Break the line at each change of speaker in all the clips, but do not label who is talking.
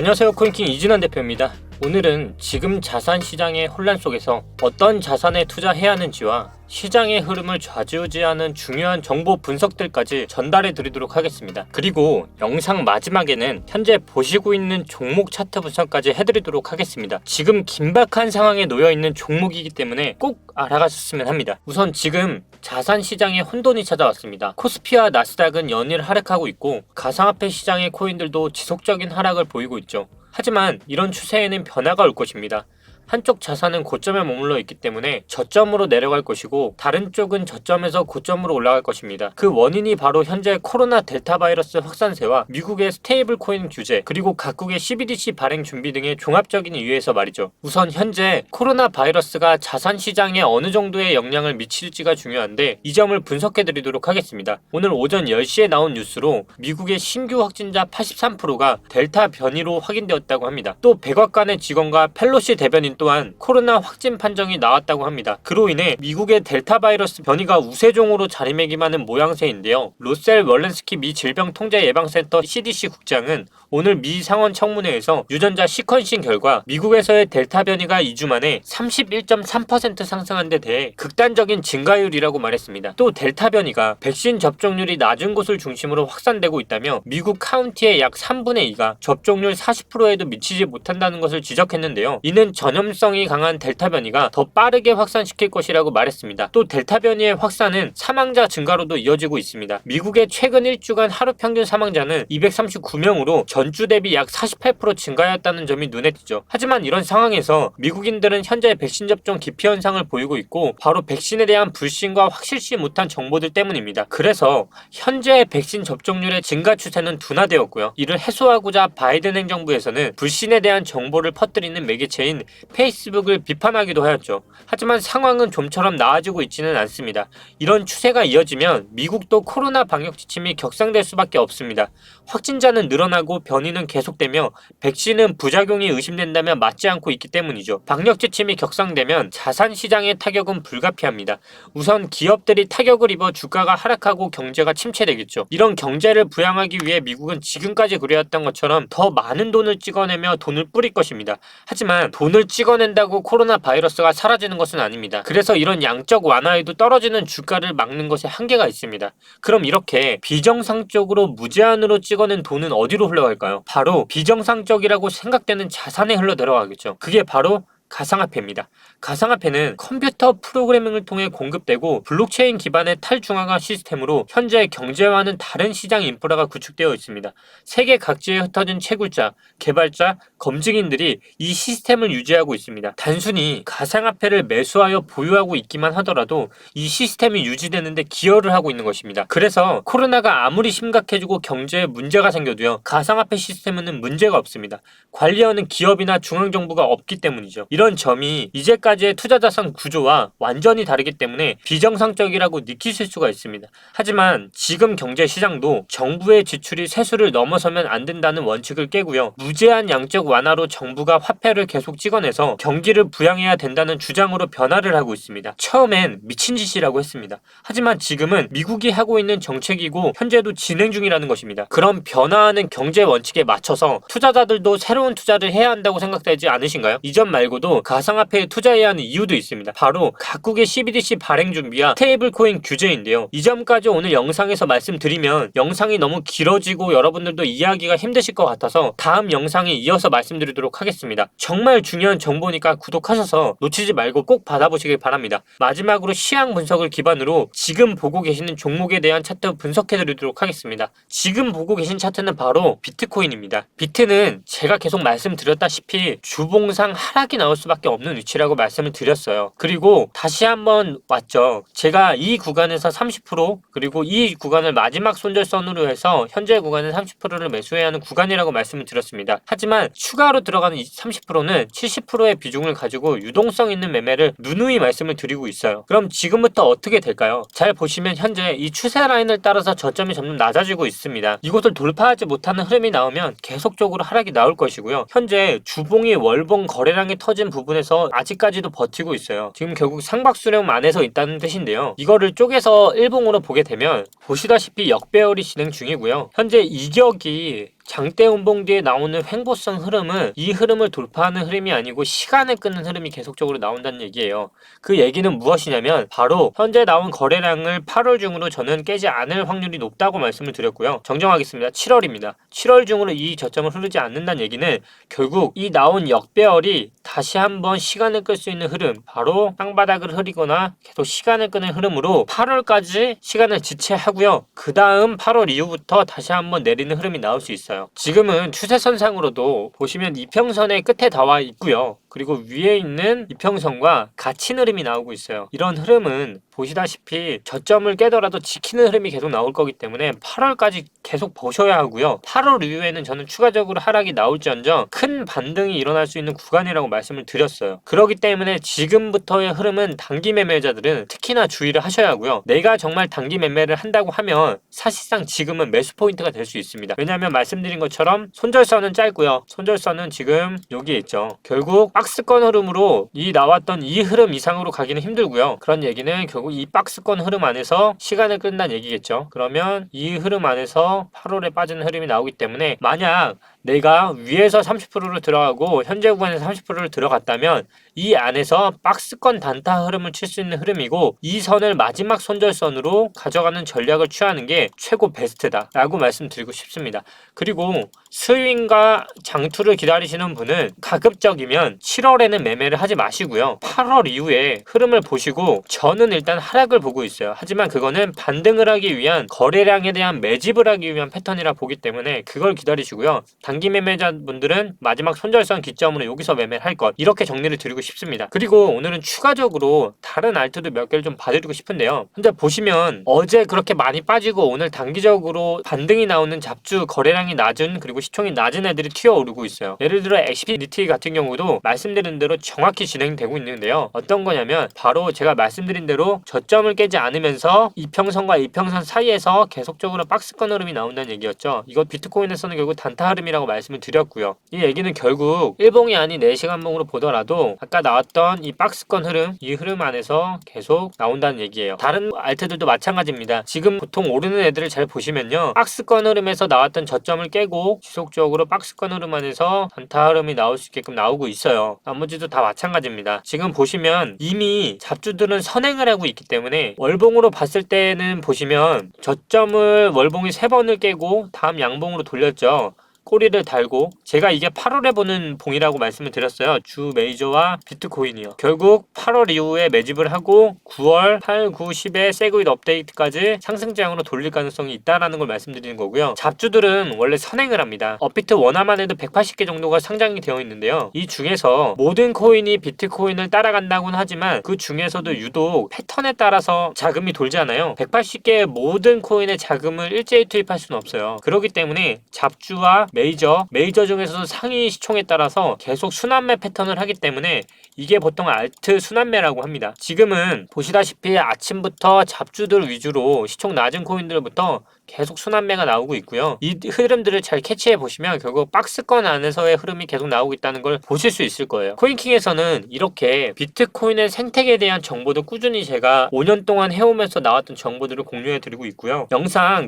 안녕하세요. 코인킹 이진환 대표입니다. 오늘은 지금 자산 시장의 혼란 속에서 어떤 자산에 투자해야 하는지와 시장의 흐름을 좌지우지하는 중요한 정보 분석들까지 전달해 드리도록 하겠습니다. 그리고 영상 마지막에는 현재 보시고 있는 종목 차트 분석까지 해드리도록 하겠습니다. 지금 긴박한 상황에 놓여 있는 종목이기 때문에 꼭 알아가셨으면 합니다. 우선 지금 자산 시장에 혼돈이 찾아왔습니다. 코스피와 나스닥은 연일 하락하고 있고 가상화폐 시장의 코인들도 지속적인 하락을 보이고 있죠. 하지만 이런 추세에는 변화가 올 것입니다. 한쪽 자산은 고점에 머물러 있기 때문에 저점으로 내려갈 것이고 다른 쪽은 저점에서 고점으로 올라갈 것입니다. 그 원인이 바로 현재 코로나 델타 바이러스 확산세와 미국의 스테이블 코인 규제 그리고 각국의 CBDC 발행 준비 등의 종합적인 이유에서 말이죠. 우선 현재 코로나 바이러스가 자산 시장에 어느 정도의 영향을 미칠지가 중요한데 이 점을 분석해 드리도록 하겠습니다. 오늘 오전 10시에 나온 뉴스로 미국의 신규 확진자 83%가 델타 변이로 확인되었다고 합니다. 또 백악관의 직원과 펠로시 대변인 또한 코로나 확진 판정이 나왔다고 합니다. 그로 인해 미국의 델타 바이러스 변이가 우세종으로 자리매김하는 모양새인데요. 로셀 월렌스키 미 질병통제예방센터 CDC 국장은 오늘 미 상원 청문회에서 유전자 시퀀싱 결과 미국에서의 델타 변이가 2주 만에 31.3% 상승한 데 대해 극단적인 증가율이라고 말했습니다. 또 델타 변이가 백신 접종률이 낮은 곳을 중심으로 확산되고 있다며 미국 카운티의 약 3분의 2가 접종률 40%에도 미치지 못한다는 것을 지적했는데요. 이는 전염성이 강한 델타 변이가 더 빠르게 확산시킬 것이라고 말했습니다. 또 델타 변이의 확산은 사망자 증가로도 이어지고 있습니다. 미국의 최근 1주간 하루 평균 사망자는 239명으로 전주 대비 약 48% 증가하였다는 점이 눈에 띄죠. 하지만 이런 상황에서 미국인들은 현재 백신 접종 기피 현상을 보이고 있고 바로 백신에 대한 불신과 확실시 못한 정보들 때문입니다. 그래서 현재의 백신 접종률의 증가 추세는 둔화되었고요. 이를 해소하고자 바이든 행정부에서는 불신에 대한 정보를 퍼뜨리는 매개체인 페이스북을 비판하기도 하였죠. 하지만 상황은 좀처럼 나아지고 있지는 않습니다. 이런 추세가 이어지면 미국도 코로나 방역 지침이 격상될 수밖에 없습니다. 확진자는 늘어나고 변이는 계속되며 백신은 부작용이 의심된다면 맞지 않고 있기 때문이죠. 방역 지침이 격상되면 자산 시장의 타격은 불가피합니다. 우선 기업들이 타격을 입어 주가가 하락하고 경제가 침체되겠죠. 이런 경제를 부양하기 위해 미국은 지금까지 그래왔던 것처럼 더 많은 돈을 찍어내며 돈을 뿌릴 것입니다. 하지만 돈을 찍어낸다고 코로나 바이러스가 사라지는 것은 아닙니다. 그래서 이런 양적 완화에도 떨어지는 주가를 막는 것에 한계가 있습니다. 그럼 이렇게 비정상적으로 무제한으로 찍어낸 돈은 어디로 흘러갈까요? 바로 비정상적이라고 생각되는 자산에 흘러 들어가겠죠. 그게 바로 가상화폐입니다. 가상화폐는 컴퓨터 프로그래밍을 통해 공급되고 블록체인 기반의 탈중앙화 시스템으로 현재 경제와는 다른 시장 인프라가 구축되어 있습니다. 세계 각지에 흩어진 채굴자, 개발자, 검증인들이 이 시스템을 유지하고 있습니다. 단순히 가상화폐를 매수하여 보유하고 있기만 하더라도 이 시스템이 유지되는데 기여를 하고 있는 것입니다. 그래서 코로나가 아무리 심각해지고 경제에 문제가 생겨도요. 가상화폐 시스템에는 문제가 없습니다. 관리하는 기업이나 중앙정부가 없기 때문이죠. 이런 점이 이제까지의 투자자산 구조와 완전히 다르기 때문에 비정상적이라고 느끼실 수가 있습니다. 하지만 지금 경제시장도 정부의 지출이 세수를 넘어서면 안 된다는 원칙을 깨고요. 무제한 양적 완화로 정부가 화폐를 계속 찍어내서 경기를 부양해야 된다는 주장으로 변화를 하고 있습니다. 처음엔 미친 짓이라고 했습니다. 하지만 지금은 미국이 하고 있는 정책이고 현재도 진행 중이라는 것입니다. 그런 변화하는 경제 원칙에 맞춰서 투자자들도 새로운 투자를 해야 한다고 생각되지 않으신가요? 이 점 말고도 가상화폐에 투자해야 하는 이유도 있습니다. 바로 각국의 CBDC 발행 준비와 스테이블 코인 규제인데요. 이 점까지 오늘 영상에서 말씀드리면 영상이 너무 길어지고 여러분들도 이해하기가 힘드실 것 같아서 다음 영상에 이어서 말씀드리도록 하겠습니다. 정말 중요한 정보니까 구독하셔서 놓치지 말고 꼭 받아보시길 바랍니다. 마지막으로 시황 분석을 기반으로 지금 보고 계시는 종목에 대한 차트 분석해드리도록 하겠습니다. 지금 보고 계신 차트는 바로 비트코인입니다. 비트는 제가 계속 말씀드렸다시피 주봉상 하락이 나올 수밖에 없는 위치라고 말씀을 드렸어요. 그리고 다시 한번 왔죠. 제가 이 구간에서 30% 그리고 이 구간을 마지막 손절선으로 해서 현재 구간은 30%를 매수해야 하는 구간이라고 말씀을 드렸습니다. 하지만 추가로 들어가는 30%는 70%의 비중을 가지고 유동성 있는 매매를 누누이 말씀을 드리고 있어요. 그럼 지금부터 어떻게 될까요? 잘 보시면 현재 이 추세 라인을 따라서 저점이 점점 낮아지고 있습니다. 이곳을 돌파하지 못하는 흐름이 나오면 계속적으로 하락이 나올 것이고요. 현재 주봉이 월봉 거래량이 터진 부분에서 아직까지도 버티고 있어요. 지금 결국 상박수렴 안에서 있다는 뜻인데요. 이거를 쪼개서 일봉으로 보게 되면 보시다시피 역배열이 진행 중이고요. 현재 이격이 장대 운봉 뒤에 나오는 횡보성 흐름은 이 흐름을 돌파하는 흐름이 아니고 시간을 끄는 흐름이 계속적으로 나온다는 얘기예요. 그 얘기는 무엇이냐면 바로 현재 나온 거래량을 8월 중으로 저는 깨지 않을 확률이 높다고 말씀을 드렸고요. 정정하겠습니다. 7월입니다. 7월 중으로 이 저점을 흐르지 않는다는 얘기는 결국 이 나온 역배열이 다시 한번 시간을 끌 수 있는 흐름, 바로 땅바닥을 흐리거나 계속 시간을 끄는 흐름으로 8월까지 시간을 지체하고요. 그 다음 8월 이후부터 다시 한번 내리는 흐름이 나올 수 있어요. 지금은 추세선상으로도 보시면 이평선의 끝에 나와 있고요. 그리고 위에 있는 이평선과 같이 흐름이 나오고 있어요. 이런 흐름은 보시다시피 저점을 깨더라도 지키는 흐름이 계속 나올 거기 때문에 8월까지 계속 보셔야 하고요. 8월 이후에는 저는 추가적으로 하락이 나올지언정 큰 반등이 일어날 수 있는 구간이라고 말씀을 드렸어요. 그렇기 때문에 지금부터의 흐름은 단기 매매자들은 특히나 주의를 하셔야 하고요. 내가 정말 단기 매매를 한다고 하면 사실상 지금은 매수 포인트가 될 수 있습니다. 왜냐하면 말씀드린 것처럼 손절선은 짧고요. 손절선은 지금 여기에 있죠. 결국 박스권 흐름으로 이 나왔던 이 흐름 이상으로 가기는 힘들고요. 그런 얘기는 결국 이 박스권 흐름 안에서 시간을 끈다는 얘기겠죠. 그러면 이 흐름 안에서 8월에 빠지는 흐름이 나오기 때문에 만약 내가 위에서 30%를 들어가고 현재 구간에서 30%를 들어갔다면 이 안에서 박스권 단타 흐름을 칠 수 있는 흐름이고 이 선을 마지막 손절선으로 가져가는 전략을 취하는 게 최고 베스트다 라고 말씀드리고 싶습니다. 그리고 스윙과 장투를 기다리시는 분은 가급적이면 7월에는 매매를 하지 마시고요. 8월 이후에 흐름을 보시고 저는 일단 하락을 보고 있어요. 하지만 그거는 반등을 하기 위한 거래량에 대한 매집을 하기 위한 패턴이라 보기 때문에 그걸 기다리시고요. 단기 매매자분들은 마지막 손절선 기점으로 여기서 매매를 할 것, 이렇게 정리를 드리고 싶습니다. 그리고 오늘은 추가적으로 다른 알트도 몇 개를 좀 봐드리고 싶은데요. 현재 보시면 어제 그렇게 많이 빠지고 오늘 단기적으로 반등이 나오는 잡주, 거래량이 낮은 그리고 시총이 낮은 애들이 튀어오르고 있어요. 예를 들어 XPDT 같은 경우도 말씀드린 대로 정확히 진행되고 있는데요. 어떤 거냐면 바로 제가 말씀드린 대로 저점을 깨지 않으면서 이평선과 이평선 사이에서 계속적으로 박스권 흐름이 나온다는 얘기였죠. 이거 비트코인에서는 결국 단타 흐름이라고 말씀을 드렸고요. 이 얘기는 결국 일봉이 아닌 4시간봉으로 보더라도 아까 나왔던 이 박스권 흐름, 이 흐름 안에서 계속 나온다는 얘기예요. 다른 알트들도 마찬가지입니다. 지금 보통 오르는 애들을 잘 보시면요, 박스권 흐름에서 나왔던 저점을 깨고 지속적으로 박스권 흐름 안에서 단타 흐름이 나올 수 있게끔 나오고 있어요. 나머지도 다 마찬가지입니다. 지금 보시면 이미 잡주들은 선행을 하고 있기 때문에 월봉으로 봤을 때는 보시면 저점을 월봉이 3번을 깨고 다음 양봉으로 돌렸죠. 꼬리를 달고, 제가 이게 8월에 보는 봉이라고 말씀을 드렸어요. 주 메이저와 비트코인이요. 결국 8월 이후에 매집을 하고 9월 8, 9, 10에 세그윗 업데이트까지 상승장으로 돌릴 가능성이 있다라는 걸 말씀드리는 거고요. 잡주들은 원래 선행을 합니다. 업비트 원화만 해도 180개 정도가 상장이 되어 있는데요. 이 중에서 모든 코인이 비트코인을 따라간다고는 하지만 그 중에서도 유독 패턴에 따라서 자금이 돌잖아요. 180개의 모든 코인의 자금을 일제히 투입할 수는 없어요. 그렇기 때문에 잡주와 메이저 중에서도 상위 시총에 따라서 계속 순환매 패턴을 하기 때문에 이게 보통 알트 순환매라고 합니다. 지금은 보시다시피 아침부터 잡주들 위주로 시총 낮은 코인들부터 계속 순환매가 나오고 있고요. 이 흐름들을 잘 캐치해 보시면 결국 박스권 안에서의 흐름이 계속 나오고 있다는 걸 보실 수 있을 거예요. 코인킹에서는 이렇게 비트코인의 생태계에 대한 정보도 꾸준히 제가 5년 동안 해오면서 나왔던 정보들을 공유해 드리고 있고요.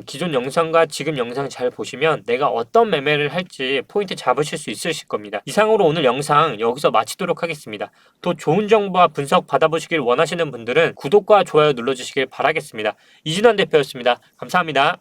기존 영상과 지금 영상 잘 보시면 내가 어떤 매매를 할지 포인트 잡으실 수 있으실 겁니다. 이상으로 오늘 영상 여기서 마치도록 하겠습니다. 더 좋은 정보와 분석 받아보시길 원하시는 분들은 구독과 좋아요 눌러주시길 바라겠습니다. 이진환 대표였습니다. 감사합니다.